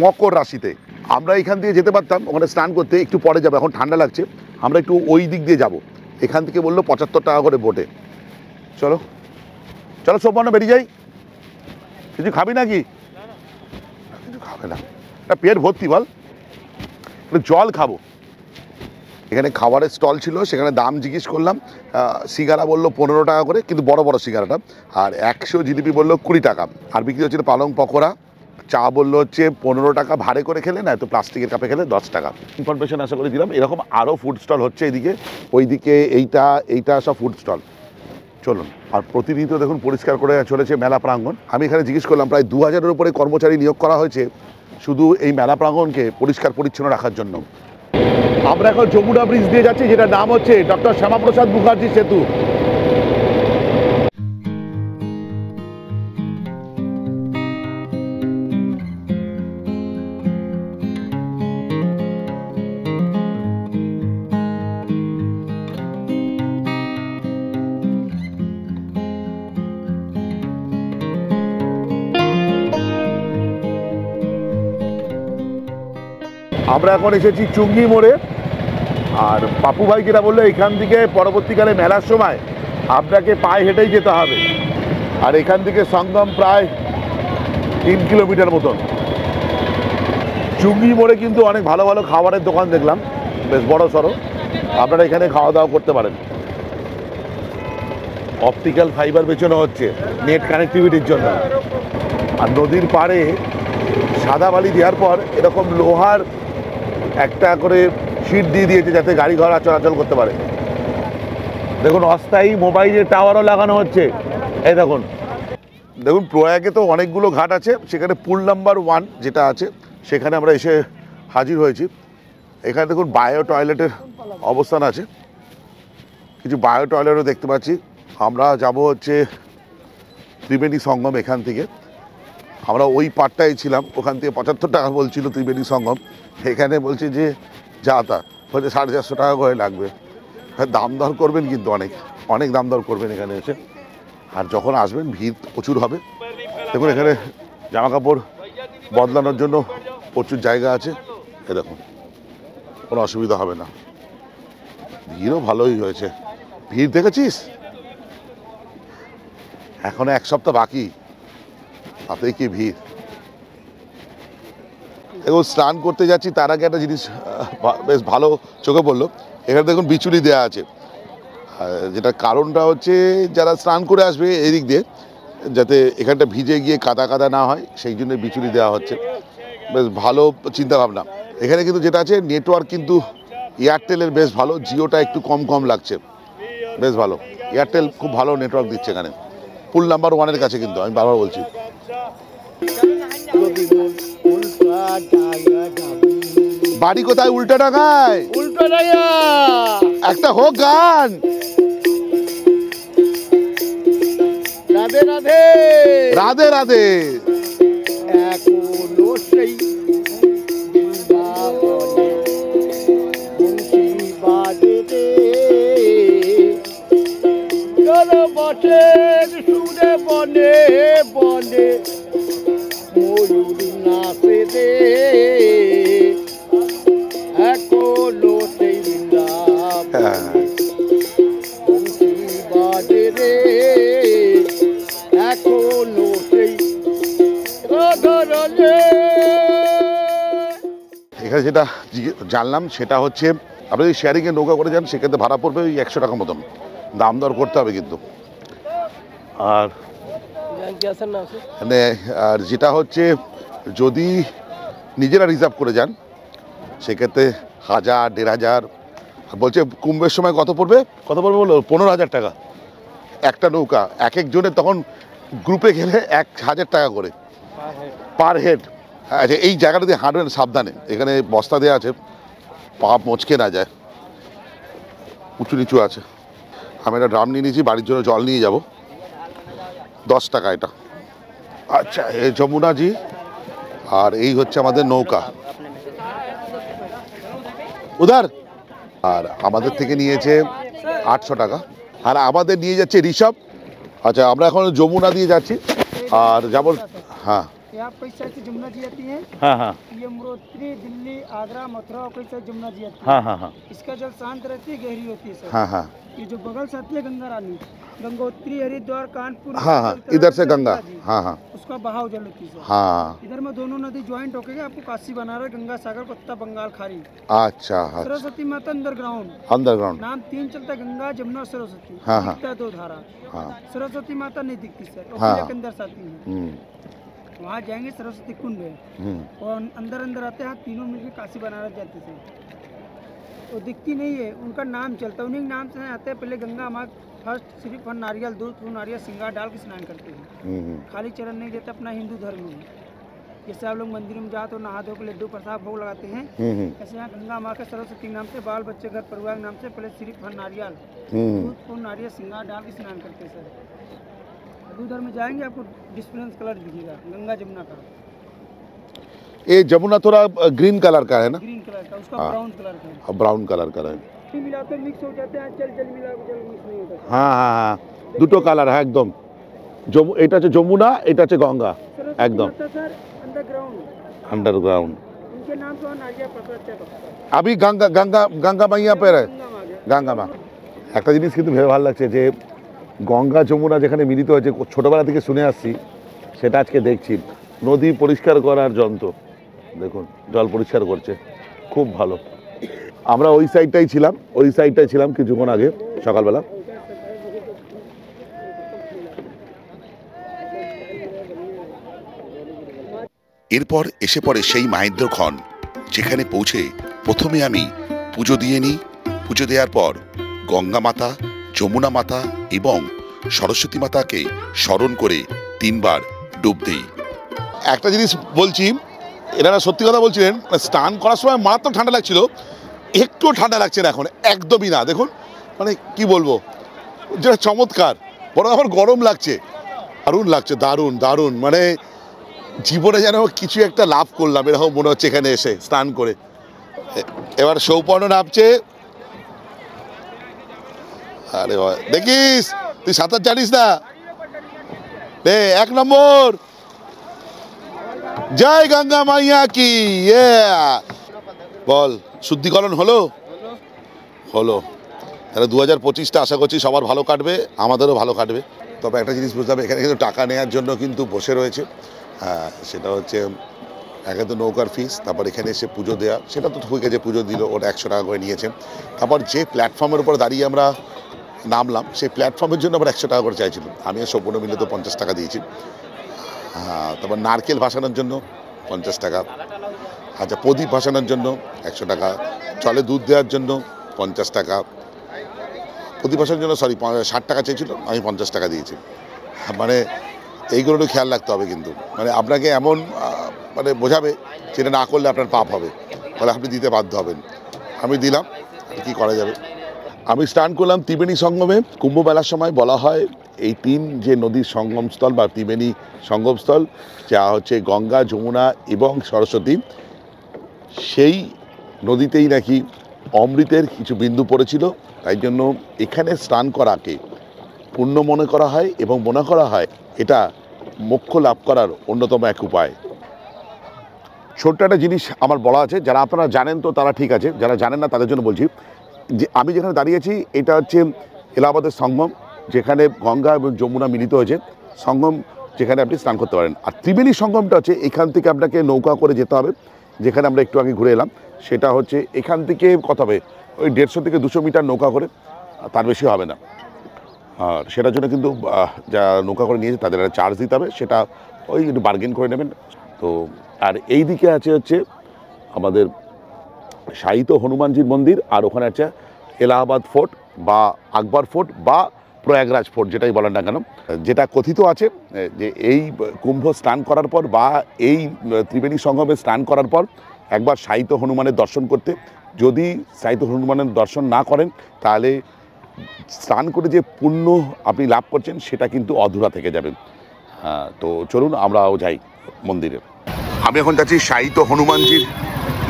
মকর রাশিতে। আমরা এখান দিয়ে যেতে পারতাম ওখানে স্নান করতে, একটু পরে যাবো, এখন ঠান্ডা লাগছে, আমরা একটু ওই দিক দিয়ে যাব। এখান থেকে বললো 75 টাকা করে বোটে। চলো চলো সোমবার বেরিয়ে যাই। কিছু খাবি নাকি? কিছু খাবে না, পেট ভর্তি, বল জল খাবো। এখানে খাবারের স্টল ছিল, সেখানে দাম জিজ্ঞেস করলাম। সিঙ্গারা বললো 15 টাকা করে, কিন্তু বড় বড় সিঙ্গারাটা। আর 100 জিলিপি বললো 20 টাকা। আর বিক্রি হচ্ছিল পালং পকোড়া। চা বললো হচ্ছে 15 টাকা ভাড়ে করে খেলে, না তো প্লাস্টিকের কাপে খেলে 10 টাকা। ইনফরমেশন আশা করে দিলাম। এরকম আরও ফুড স্টল হচ্ছে এদিকে, ওইদিকে এইটা সব ফুড স্টল। চলুন। আর প্রতিনিয়ত দেখুন পরিষ্কার করে চলেছে মেলা প্রাঙ্গণ। আমি এখানে জিজ্ঞেস করলাম, প্রায় 2000-এর উপরে কর্মচারী নিয়োগ করা হয়েছে শুধু এই মেলা প্রাঙ্গণকে পরিষ্কার পরিচ্ছন্ন রাখার জন্য। আমরা এখন যমুনা ব্রিজ দিয়ে যাচ্ছি, যেটার নাম হচ্ছে ডক্টর শ্যামাপ্রসাদ মুখার্জি সেতু। আমরা এখন এসেছি চুঙ্গি মোড়ে। আর পাপু ভাই যেটা বললো, এখান থেকে পরবর্তীকালে মেলার সময় আপনাকে পায়ে হেঁটেই যেতে হবে। আর এখান থেকে সঙ্গম প্রায় 3 কিলোমিটার মতন। চুঙ্গি মোড়ে কিন্তু অনেক ভালো ভালো খাবারের দোকান দেখলাম, বেশ বড় সড়ো। আপনারা এখানে খাওয়া দাওয়া করতে পারেন। অপটিক্যাল ফাইবার বেচানো হচ্ছে নেট কানেক্টিভিটির জন্য। আর নদীর পাড়ে সাদা বালি দেওয়ার পর এরকম লোহার একটা করে সিট দিয়ে দিয়েছে, যাতে গাড়ি ঘোড়া চলাচল করতে পারে। দেখুন অস্থায়ী মোবাইলের টাওয়ারও লাগানো হচ্ছে। এই দেখুন দেখুন প্রয়াগে তো অনেকগুলো ঘাট আছে, সেখানে পুল নাম্বার 1 যেটা আছে সেখানে আমরা এসে হাজির হয়েছি। এখানে দেখুন বায়ো টয়লেটের অবস্থান আছে, কিছু বায়ো টয়লেটও দেখতে পাচ্ছি। আমরা যাব হচ্ছে ত্রিবেণী সঙ্গম। এখান থেকে আমরা ওই পাটটাই ছিলাম, ওখান থেকে 75 টাকা বলছিল ত্রিবেণী সঙ্গম। এখানে বলছে যে যা তা হচ্ছে 450 টাকা করে লাগবে। হ্যাঁ, দাম দর করবেন, কিন্তু অনেক দাম দর করবেন এখানে এসে। আর যখন আসবেন ভিড় প্রচুর হবে। দেখুন এখানে জামা কাপড় বদলানোর জন্য প্রচুর জায়গা আছে। এ দেখুন কোনো অসুবিধা হবে না। ভিড়ও ভালোই হয়েছে। ভিড় দেখেছিস? এখনো 1 সপ্তাহ বাকি, তাতেই কি ভিড়। এখন স্নান করতে যাচ্ছি, তার আগে একটা জিনিস বেশ ভালো চোখে পড়লো। এখানে দেখুন বিচুলি দেওয়া আছে, যেটা কারণটা হচ্ছে যারা স্নান করে আসবে এদিক দিয়ে, যাতে এখানটা ভিজে গিয়ে কাদা কাদা না হয়, সেই জন্য বিচুলি দেওয়া হচ্ছে। বেশ ভালো চিন্তা ভাবনা। এখানে কিন্তু যেটা আছে নেটওয়ার্ক কিন্তু এয়ারটেলের বেশ ভালো, জিওটা একটু কম লাগছে, বেশ ভালো। এয়ারটেল খুব ভালো নেটওয়ার্ক দিচ্ছে এখানে, পুল নাম্বার 1-এর কাছে। কিন্তু আমি বারবার বলছি, বাড়ি কোথায়? উল্টা ডাঙায়। একটা হোক গান। রাধে রাধে রাধে রাধে। এখনো সেই এখানে যেটা জানলাম সেটা হচ্ছে আপনি যদি শেয়ারিংয়ে নৌকা করে যান সেক্ষেত্রে ভাড়া পড়বে ওই 100 টাকা মতন, দাম দর করতে হবে কিন্তু। আর মানে আর যেটা হচ্ছে যদি নিজেরা রিজার্ভ করে যান সেক্ষেত্রে 1000, 1500। বলছে কুম্ভের সময় কত পড়বে বললো 15,000 টাকা একটা নৌকা, এক একজনের তখন গ্রুপে গেলে 1000 টাকা করে পার হেড। আচ্ছা, এই জায়গাটা দিয়ে হাঁটবেন সাবধানে, এখানে বস্তা দেওয়া আছে, পা মচকে না যায়, উঁচু নিচু আছে। আমি একটা ড্রাম নিয়ে নিয়েছি, বাড়ির জন্য জল নিয়ে যাব, 10 টাকা এটা। আচ্ছা, এই যমুনাজি, আর এই হচ্ছে আমাদের নৌকা উধার। আর আমাদের থেকে নিয়েছে 800 টাকা, আর আমাদের নিয়ে যাচ্ছে ঋষভ। আচ্ছা, আমরা এখন যমুনা দিয়ে যাচ্ছি আর যাবো। হ্যাঁ यहाँ कई सारी जमुना जी आती है। हाँ हाँ ये यमुनोत्री, दिल्ली, आगरा, मथुरा और कई सारी जमुना जी आती है। हाँ हाँ हाँ इसका जल शांत रहती है, गहरी होती है सर। हाँ हाँ ये जो बगल से आती है गंगा रानी, गंगोत्री, हरिद्वार, कानपुर। हाँ हाँ इधर से गंगा। हाँ हाँ उसका बहाव जल होती है सर। हाँ इधर में दोनों नदी ज्वाइंट होकर आपको काशी बनारस, गंगा सागर, पत्ता बंगाल खाड़ी। अच्छा अच्छा सरस्वती माता अंडरग्राउंड, अंडरग्राउंड नाम 3 चलता, गंगा, जमुना, सरस्वती। हाँ, हाँ। दिखता 2 धारा। हाँ सरस्वती माता नहीं दिखती सर, हाँ। के अंदर से आती है। वहाँ जाएंगे, सरस्वती कुंड है और अंदर अंदर आते हैं, तीनों मिलकर काशी बनारस जाते थे। वो दिखती नहीं है, उनका नाम चलता है, उन्हीं के नाम से आते हैं। पहले गंगा माँ फर्स्ट सिर्फ नारियल, दूध, फूल, नारियल, श्रृंगार डाल के स्नान करते हैं। खाली चरण नहीं देते अपना हिंदू धर्म में। जैसे आप लोग मंदिर में जाते हो, नहा धो के लड्डू प्रसाद भोग लगाते हैं, ऐसे यहाँ गंगा माँ के सरस्वती नाम से, बाल बच्चे, घर परिवार के नाम से पहले सिर्फ नारियल, दूध, फूल, नारियल, श्रृंगार डाल के स्नान करते हैं सर। उधर में जाएंगे आपको डिफरेंस कलर दिखेगा गंगा जमुना का। ये जमुना थोड़ा ग्रीन कलर का है ना? ग्रीन कलर का, उसका हाँ। ब्राउन कलर का है। ब्राउन कलर का है। मिलाते मिक्स हो जाते हैं, जल जल मिला जल मिक्स नहीं होता। हाँ हाँ हाँ দুটো কালার, হ্যাঁ একদম। এটা হচ্ছে যমুনা, এটা হচ্ছে গঙ্গা, একদম सर अंडरग्राउंड। अंडरग्राउंड। उनके नाम से नारियल पकड़ते हैं। अभी गंगा गंगा गंगा मैया पे रहे, गंगा माँ गया। গঙ্গা মা। একটা জিনিস কিন্তু ভেবে ভালো লাগছে যে গঙ্গা যমুনা যেখানে মিলিত হয়েছে, ছোটবেলা থেকে শুনে আসছি, সেটা আজকে দেখছি। নদী পরিষ্কার করার যন্ত্র, দেখুন জল পরিষ্কার করছে, খুব ভালো। আমরা ওই সাইডটাই ছিলাম কিছুক্ষণ আগে সকালবেলা। এরপর এসে পড়ে সেই মাহেন্দ্রক্ষণ, যেখানে পৌঁছে প্রথমে আমি পুজো দিয়ে নিই। পুজো দেওয়ার পর গঙ্গা মাতা, যমুনা মাতা এবং সরস্বতী মাতাকে স্মরণ করে 3 বার ডুব দিই। একটা জিনিস বলছি, এনারা সত্যি কথা বলছিলেন, স্নান করার সময় মারাত্মক ঠান্ডা লাগছিল, একটু ঠান্ডা লাগছে না এখন, একদমই না। দেখুন মানে কি বলবো, যেটা চমৎকার, বরং আমার গরম লাগছে, দারুণ লাগছে, দারুণ দারুণ। মানে জীবনে যেন কিছু একটা লাভ করলাম এরকম মনে হচ্ছে এখানে এসে স্নান করে। এবার সৌপর্ণ নামছে। আরে দেখিস, তুই সাঁতার জানিস না? 1 নম্বর, জয় গঙ্গা মাইয়া কি। বল, শুদ্ধিকরণ হলো? তাহলে 2025টা আশা করছি সবার ভালো কাটবে, আমাদেরও ভালো কাটবে। তবে একটা জিনিস বুঝতে হবে, এখানে কিন্তু টাকা নেওয়ার জন্য কিন্তু বসে রয়েছে। সেটা হচ্ছে একে তো নৌকার ফিস, তারপর এখানে এসে পুজো দেওয়া, সেটা তো ঠিক আছে, পুজো দিল, ওটা 100 টাকা করে নিয়েছে। তারপর যে প্ল্যাটফর্মের উপর দাঁড়িয়ে আমরা নামলাম, সেই প্ল্যাটফর্মের জন্য আবার 100 টাকা করে চাইছিল। আমি সম্পূর্ণ মিলে তো 50 টাকা দিয়েছি। তারপর নারকেল ভাসানোর জন্য 50 টাকা, আচ্ছা প্রদীপ ভাসানোর জন্য 100 টাকা, জলে দুধ দেওয়ার জন্য 50 টাকা, প্রদীপ ভাসানোর জন্য 60 টাকা চেয়েছিল, আমি 50 টাকা দিয়েছি। মানে এইগুলো একটু খেয়াল রাখতে হবে কিন্তু, মানে আপনাকে এমন মানে বোঝাবে যেটা না করলে আপনার পাপ হবে, তাহলে আপনি দিতে বাধ্য হবেন। আমি দিলাম, কি করা যাবে। আমি স্নান করলাম ত্রিবেণী সঙ্গমে। কুম্ভ মেলার সময় বলা হয় এই 3 যে নদীর সঙ্গমস্থল বা ত্রিবেণী সঙ্গমস্থল, যা হচ্ছে গঙ্গা, যমুনা এবং সরস্বতী, সেই নদীতেই নাকি অমৃতের কিছু বিন্দু পড়েছিল। তাই জন্য এখানে স্নান করাকে পুণ্য মনে করা হয় এবং মনে করা হয় এটা মোক্ষ লাভ করার অন্যতম এক উপায়। ছোট্ট একটা জিনিস আমার বলা আছে, যারা আপনারা জানেন তো তারা ঠিক আছে, যারা জানেন না তাদের জন্য বলছি যে আমি যেখানে দাঁড়িয়েছি এটা হচ্ছে এলাহাবাদের সঙ্গম, যেখানে গঙ্গা এবং যমুনা মিলিত হয়েছে, সঙ্গম যেখানে আপনি স্নান করতে পারেন। আর ত্রিবেণী সঙ্গমটা হচ্ছে এখান থেকে আপনাকে নৌকা করে যেতে হবে যেখানে আমরা একটু আগে ঘুরে এলাম, সেটা হচ্ছে এখান থেকে কত হবে, ওই 150 থেকে 200 মিটার নৌকা করে, তার বেশি হবে না। আর সেটার জন্য কিন্তু যা নৌকা করে নিয়েছে তাদের একটা চার্জ দিতে হবে, সেটা ওই একটু বার্গেন করে নেবেন। তো আর এই দিকে আছে হচ্ছে আমাদের শাহিত হনুমানজির মন্দির, আর ওখানে আছে এলাহাবাদ ফোর্ট বা আকবর ফোর্ট বা প্রয়াগরাজ ফোর্ট, যেটাই বলেন না কেন। যেটা কথিত আছে যে এই কুম্ভ স্নান করার পর বা এই ত্রিবেণী সঙ্গমে স্নান করার পর একবার শাহিত হনুমানের দর্শন করতে, যদি শাহিত হনুমানের দর্শন না করেন তাহলে স্নান করে যে পুণ্য আপনি লাভ করছেন সেটা কিন্তু অধুরা থেকে যাবেন। তো চলুন আমরাও যাই মন্দিরে। আমি এখন যাচ্ছি শাহিত হনুমানজির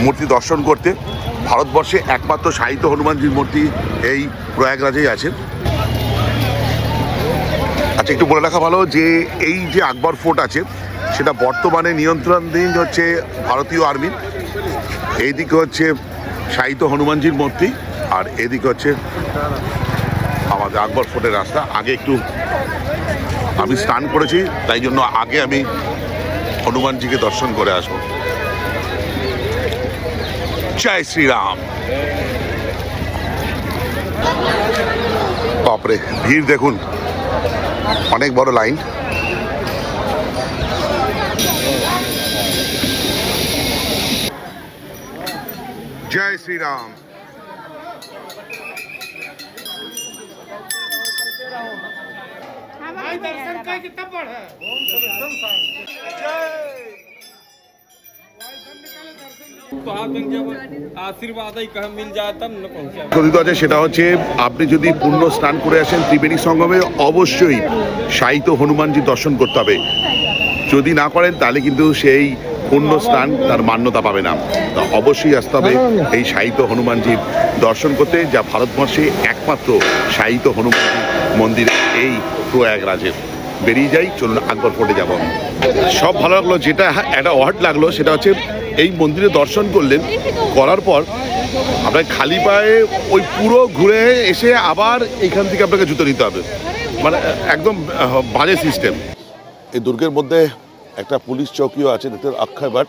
মূর্তি দর্শন করতে। ভারতবর্ষে একমাত্র শাহিত হনুমানজির মূর্তি এই প্রয়াগরাজেই আছে। আচ্ছা, একটু বলে রাখা ভালো যে এই যে আকবর ফোর্ট আছে সেটা বর্তমানে নিয়ন্ত্রণাধীন হচ্ছে ভারতীয় আর্মির। এইদিকে হচ্ছে শাহিত হনুমানজির মূর্তি, আর এদিকে হচ্ছে আমাদের আকবর ফোর্টের রাস্তা। আগে একটু আমি স্নান করেছি, তাই জন্য আগে আমি হনুমানজিকে দর্শন করে আসবো। জয় শ্রীরাম। বাপরে ভিড় দেখুন, অনেক বড় লাইন। জয় শ্রীরাম। दर्शन का कितना बड़ा है। आशीर्वाद ही कहीं मिल जाए तब न पहुंचा। কথিত আছে সেটা হচ্ছে আপনি যদি পুণ্য স্নান করে আসেন ত্রিবেণী সঙ্গমে, অবশ্যই শাহিত হনুমানজি দর্শন করতে হবে। যদি না করেন তাহলে কিন্তু সেই পুণ্য স্নান তার মান্যতা পাবে না। তো অবশ্যই আসতে হবে এই শাহিত হনুমানজির দর্শন করতে, যা ভারতবর্ষে একমাত্র শাহিত হনুমানজি মন্দির এই প্রয়াগরাজে। বেরিয়ে যাই, চলুন আকবর ফোর্টে যাব। সব ভালো লাগলো, যেটা একটা অড লাগলো সেটা হচ্ছে এই মন্দিরে দর্শন করলেন, করার পর আপনার খালি পায়ে ওই পুরো ঘুরে এসে আবার এখান থেকে আপনাকে জুতো নিতে হবে, মানে একদম বাজে সিস্টেম। এই দুর্গের মধ্যে একটা পুলিশ চৌকিও আছে, দেখতে অক্ষয় বাট।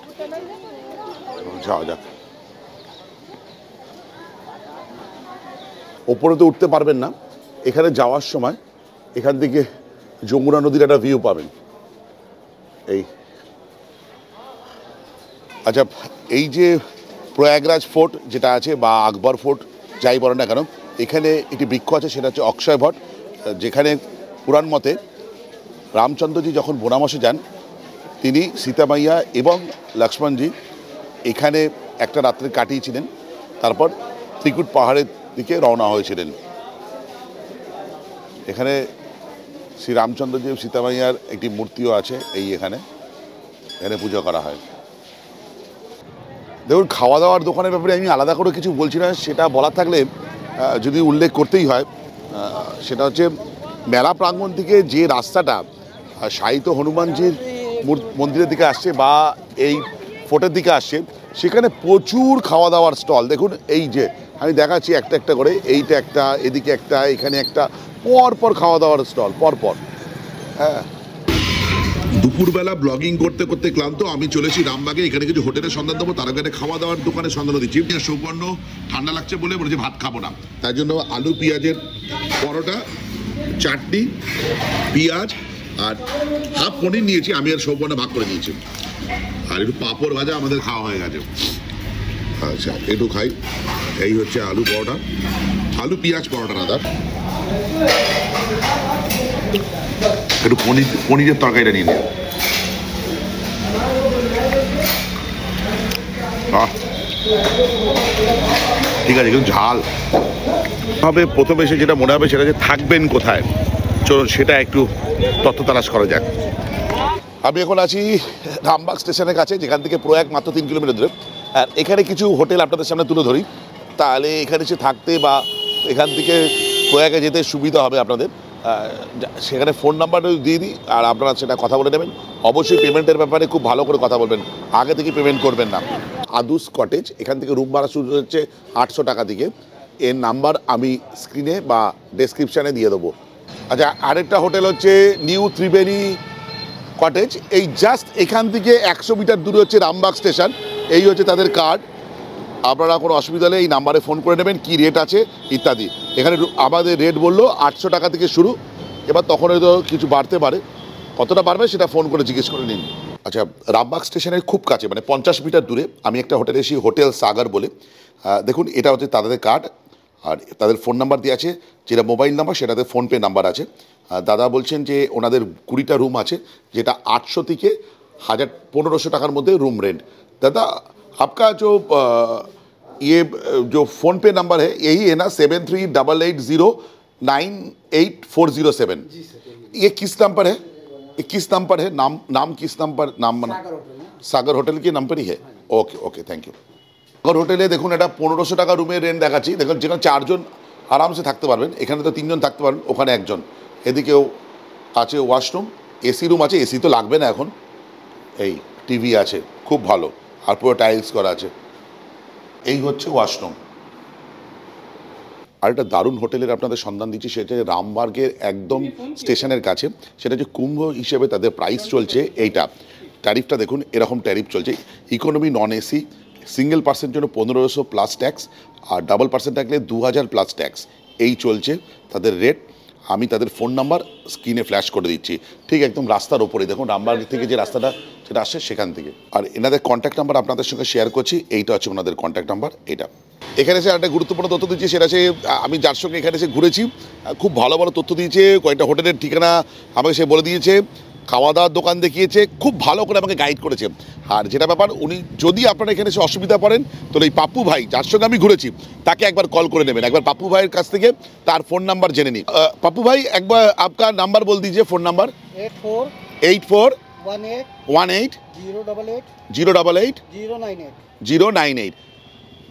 যাওয়া যাক। ওপরে তো উঠতে পারবেন না, এখানে যাওয়ার সময় এখান থেকে যমুনা নদীর একটা ভিউ পাবেন। এই আচ্ছা, এই যে প্রয়াগরাজ ফোর্ট যেটা আছে বা আকবর ফোর্ট যাই বলেন না কেন, এখানে একটি বৃক্ষ আছে, সেটা হচ্ছে অক্ষয় বট, যেখানে পুরাণ মতে রামচন্দ্রজি যখন বনাবাসে যান, তিনি সীতামাইয়া এবং লক্ষ্মণজি এখানে একটা রাত্রে কাটিয়েছিলেন, তারপর ত্রিকুট পাহাড়ের দিকে রওনা হয়েছিলেন। এখানে শ্রী রামচন্দ্রজি সীতামাইয়ার একটি মূর্তিও আছে, এখানে পুজো করা হয়। দেখুন, খাওয়া দাওয়ার দোকানের ব্যাপারে আমি আলাদা করে কিছু বলছি না, সেটা বলার থাকলে যদি উল্লেখ করতেই হয়, সেটা হচ্ছে মেলা প্রাঙ্গণ থেকে যে রাস্তাটা শাহিত হনুমানজির মন্দিরের দিকে আসছে বা এই ফোর্টের দিকে আসছে, সেখানে প্রচুর খাওয়া দাওয়ার স্টল। দেখুন, এই যে আমি দেখাচ্ছি একটা একটা করে, এইটা একটা, এদিকে একটা, এখানে একটা, পরপর খাওয়া দাওয়ার স্টল পরপর। হ্যাঁ, দুপুরবেলা ব্লগিং করতে করতে ক্লান্ত, আমি চলেছি রামবাগে। এখানে কিছু হোটেলের সন্ধান দেবো, তার আগে খাওয়া দাওয়ার দোকানের সন্ধান দিচ্ছি। সৌপর্ণ ঠান্ডা লাগছে বলে বলেছি ভাত খাবো না, তাই জন্য আলু পেঁয়াজের পরোটা, চাটনি, পেঁয়াজ আর হাফ পনির নিয়েছি, আমি আর সৌপর্ণ ভাগ করে নিয়েছি। আর একটু পাঁপড় ভাজা আমাদের খাওয়া হয়ে গেছে। আচ্ছা, একটু খাই। এই হচ্ছে আলু পরোটা, আলু পেঁয়াজ পরোটা দাদা। একটু পনিরের তরকারিটা নিয়ে নিন। ঠিক আছে, কিন্তু ঝাল হবে। প্রথমে এসে যেটা মনে হবে সেটা যে থাকবেন কোথায়, চলুন সেটা একটু তথ্য তালাশ করা যাক। আমি এখন আছি রামবাগ স্টেশনের কাছে, যেখান থেকে প্রয়াগ মাত্র 3 কিলোমিটার দূরে। আর এখানে কিছু হোটেল আপনাদের সামনে তুলে ধরি, তাহলে এখানে এসে থাকতে বা এখান থেকে প্রয়াগে যেতে সুবিধা হবে আপনাদের। সেখানে ফোন নাম্বারটা দিয়ে দিই, আর আপনারা সেটা কথা বলে নেবেন। অবশ্যই পেমেন্টের ব্যাপারে খুব ভালো করে কথা বলবেন, আগে থেকে পেমেন্ট করবেন না। আদুস কটেজ, এখান থেকে রুম ভাড়া শুরু হচ্ছে 800 টাকা থেকে। এর নাম্বার আমি স্ক্রিনে বা ডেসক্রিপশানে দিয়ে দেবো। আচ্ছা, আরেকটা হোটেল হচ্ছে নিউ ত্রিবেণী কটেজ। এই জাস্ট এখান থেকে 100 মিটার দূরে হচ্ছে রামবাগ স্টেশন। এই হচ্ছে তাদের কার্ড, আপনারা কোনো অসুবিধা হলে এই নাম্বারে ফোন করে নেবেন, কি রেট আছে ইত্যাদি। এখানে আমাদের রেট বললো 800 টাকা থেকে শুরু, এবার তখন হয়তো কিছু বাড়তে পারে, কতটা বাড়বে সেটা ফোন করে জিজ্ঞেস করে নিন। আচ্ছা, রামবাগ স্টেশনের খুব কাছে মানে 50 মিটার দূরে আমি একটা হোটেলে এসেছি, হোটেল সাগর বলে। দেখুন এটা হচ্ছে তাদের কার্ড, আর তাদের ফোন নাম্বার দিয়ে আছে, যেটা মোবাইল নাম্বার সেটাতে ফোনপে নাম্বার আছে। দাদা বলছেন যে ওনাদের 20টা রুম আছে, যেটা 800 থেকে 1500 টাকার মধ্যে রুম রেন্ট। দাদা आपका जो ये जो फ़ोन पे नंबर है यही है ना 7388098407? ये किस नंबर है, ये किस नंबर है, नाम किस नंबर, नाम बना सागर होटल के नंबर ही है। Okay okay, thank you. Sagar হোটেলে দেখুন এটা 1500 টাকা রুমের রেন্ট দেখাচ্ছি। দেখুন যেখানে 4 জন আরামসে থাকতে পারবেন, এখানে তো 3 জন থাকতে পারবেন, ওখানে 1 জন। এদিকেও আছে ওয়াশরুম, এসি রুম আছে, এসি তো লাগবে না এখন, এই টিভি আছে, খুব ভালো, আর পুরো টাইলস করা আছে। এই হচ্ছে ওয়াশরুম। আর একটা দারুণ হোটেলের আপনাদের সন্ধান দিচ্ছি, সেটা রামবাগের একদম স্টেশনের কাছে, সেটা হচ্ছে কুম্ভ হিসেবে তাদের প্রাইস চলছে এইটা। ট্যারিফটা দেখুন, এরকম ট্যারিফ চলছে, economy non AC single percent জন্য 1500 প্লাস ট্যাক্স, আর ডাবল পার্সেন্ট থাকলে 2000 প্লাস ট্যাক্স। এই চলছে তাদের রেট। আমি তাদের ফোন নাম্বার স্ক্রিনে ফ্ল্যাশ করে দিচ্ছি, ঠিক একদম রাস্তার ওপরে দেখুন, রামবাগ থেকে যে রাস্তাটা সেটা আসছে সেখান থেকে। আর এনাদের কন্ট্যাক্ট নাম্বার আপনাদের সঙ্গে শেয়ার করছি, এইটা হচ্ছে ওনাদের কন্ট্যাক্ট নাম্বার। এটা এখানে এসে একটা গুরুত্বপূর্ণ তথ্য দিচ্ছি, সেটা হচ্ছে আমি যার সঙ্গে এখানে এসে ঘুরেছি খুব ভালো ভালো তথ্য দিয়েছে, কয়েকটা হোটেলের ঠিকানা আমাকে সে বলে দিয়েছে, খাওয়া দাওয়ার দোকান দেখিয়েছে, খুব ভালো করে আমাকে গাইড করেছে। আর যেটা ব্যাপার, উনি যদি আপনারা এখানে এসে অসুবিধা পড়েন, তাহলে এই পাপ্পু ভাই যার সঙ্গে আমি ঘুরেছি তাকে একবার কল করে নেবেন, একবার পাপ্পু ভাইয়ের কাছ থেকে তার ফোন নাম্বার জেনে নিন। পাপ্পু ভাই একবার আপনার নাম্বার বল দিজিए, ফোন নাম্বার 8418 088 098।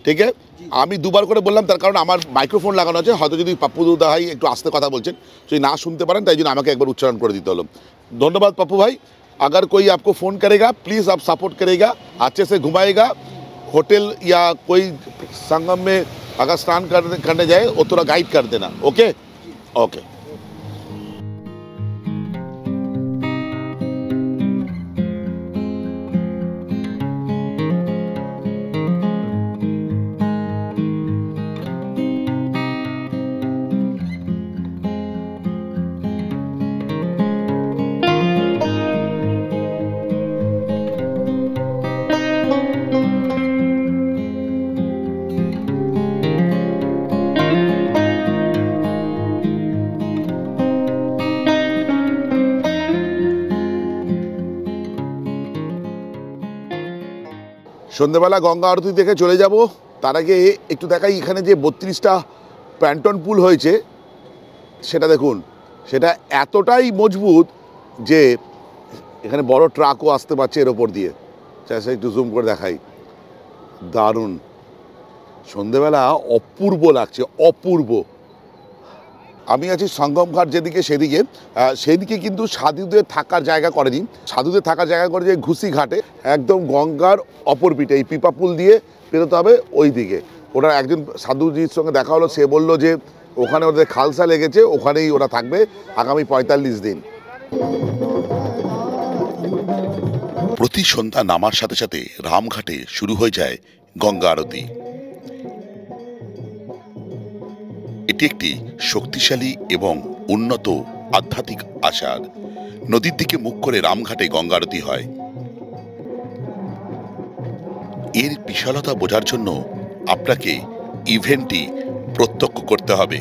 ঠিক আছে, আমি দুবার করে বললাম, তার কারণ আমার মাইক্রোফোন লাগানো আছে, হয়তো যদি পাপ্পু দা ভাই একটু আস্তে কথা বলছেন, যদি না শুনতে পারেন তাই জন্য আমাকে একবার উচ্চারণ করে দিতে হলো। धन्यवाद पप्पू भाई। अगर कोई आपको फ़ोन करेगा प्लीज़ आप सपोर्ट करेगा, अच्छे से घुमाएगा, होटल या कोई संगम में अगर स्नान करने जाए वो थोड़ा गाइड कर देना। Okay okay. সন্ধ্যেবেলা গঙ্গা আরতি দেখে চলে যাব, তার আগে একটু দেখাই এখানে যে 32টা প্যান্টন পুল হয়েছে সেটা দেখুন, সেটা এতটাই মজবুত যে এখানে বড় ট্রাকও আসতে পারছে এর ওপর দিয়ে। চাষে একটু জুম করে দেখাই, দারুণ, সন্ধ্যেবেলা অপূর্ব লাগছে, অপূর্ব। আমি আছি সঙ্গম ঘাট যেদিকে, সেদিকে কিন্তু সাধুদের থাকার জায়গা করেনি, সাধুদের থাকার জায়গা করে যে ঘুষি ঘাটে, একদম গঙ্গার অপর পিঠে এই পিপা পুল দিয়ে পেরোতে হবে ওই দিকে। ওরা একজন সাধুজির সঙ্গে দেখা হলো, সে বলল যে ওখানে ওদের খালসা লেগেছে, ওখানেই ওরা থাকবে আগামী 45 দিন। প্রতি সন্ধ্যা নামার সাথে সাথে রামঘাটে শুরু হয়ে যায় গঙ্গা আরতি। এটি একটি শক্তিশালী এবং উন্নত আধ্যাত্মিক আচার। নদীর দিকে মুখ করে রামঘাটে গঙ্গা আরতি হয়। এর বিশালতা বোঝার জন্য আপনাকে ইভেন্টটি প্রত্যক্ষ করতে হবে।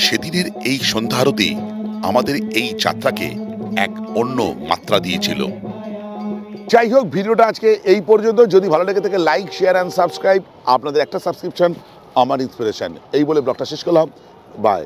সেদিনের এই সন্ধ্যা আরতি আমাদের এই যাত্রাকে এক অন্য মাত্রা দিয়েছিল। যাই হোক, ভিডিওটা আজকে এই পর্যন্ত। যদি ভালো লেগে থাকে লাইক, শেয়ার অ্যান্ড সাবস্ক্রাইব। আপনাদের একটা সাবস্ক্রিপশন আমার ইন্সপিরেশন। এই বলে ব্লগটা শেষ করলাম। বাই।